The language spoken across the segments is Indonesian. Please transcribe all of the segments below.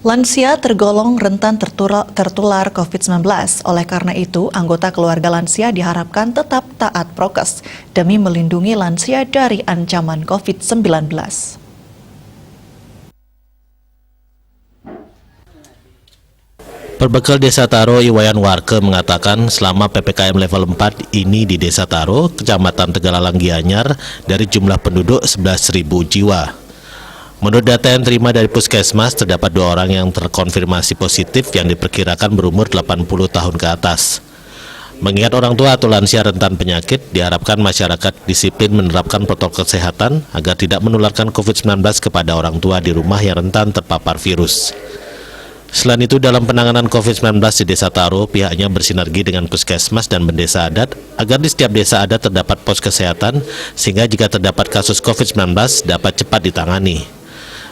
Lansia tergolong rentan tertular COVID-19. Oleh karena itu, anggota keluarga lansia diharapkan tetap taat prokes demi melindungi lansia dari ancaman COVID-19. Perbekal Desa Taro, Iwayan Warke mengatakan selama PPKM level 4 ini di Desa Taro, Kecamatan Tegalalang Gianyar, dari jumlah penduduk 11.000 jiwa. Menurut data yang terima dari Puskesmas, terdapat 2 orang yang terkonfirmasi positif yang diperkirakan berumur 80 tahun ke atas. Mengingat orang tua atau lansia rentan penyakit, diharapkan masyarakat disiplin menerapkan protokol kesehatan agar tidak menularkan COVID-19 kepada orang tua di rumah yang rentan terpapar virus. Selain itu, dalam penanganan COVID-19 di Desa Taro, pihaknya bersinergi dengan Puskesmas dan Bendesa Adat agar di setiap desa adat terdapat pos kesehatan, sehingga jika terdapat kasus COVID-19 dapat cepat ditangani.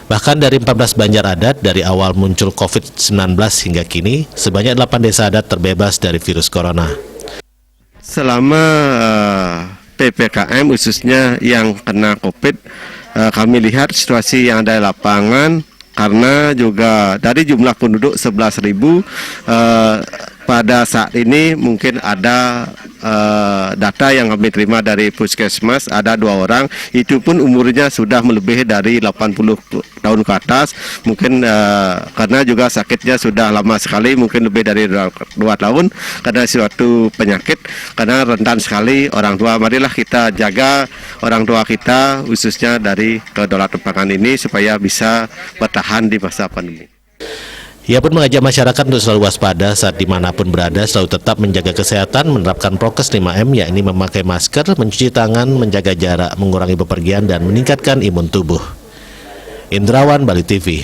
Bahkan dari 14 banjar adat dari awal muncul COVID-19 hingga kini, sebanyak 8 desa adat terbebas dari virus corona. Selama PPKM khususnya yang kena COVID, kami lihat situasi yang ada di lapangan, karena juga dari jumlah penduduk 11.000, pada saat ini mungkin ada data yang kami terima dari Puskesmas, ada 2 orang, itu pun umurnya sudah melebihi dari 80 tahun ke atas, mungkin karena juga sakitnya sudah lama sekali, mungkin lebih dari 2 tahun, karena suatu penyakit, karena rentan sekali orang tua. Marilah kita jaga orang tua kita, khususnya dari kedaulatan pangan ini, supaya bisa bertahan di masa pandemi. Ia pun mengajak masyarakat untuk selalu waspada saat dimanapun berada, selalu tetap menjaga kesehatan, menerapkan prokes 5M, yakni memakai masker, mencuci tangan, menjaga jarak, mengurangi bepergian, dan meningkatkan imun tubuh. Indrawan, Bali TV.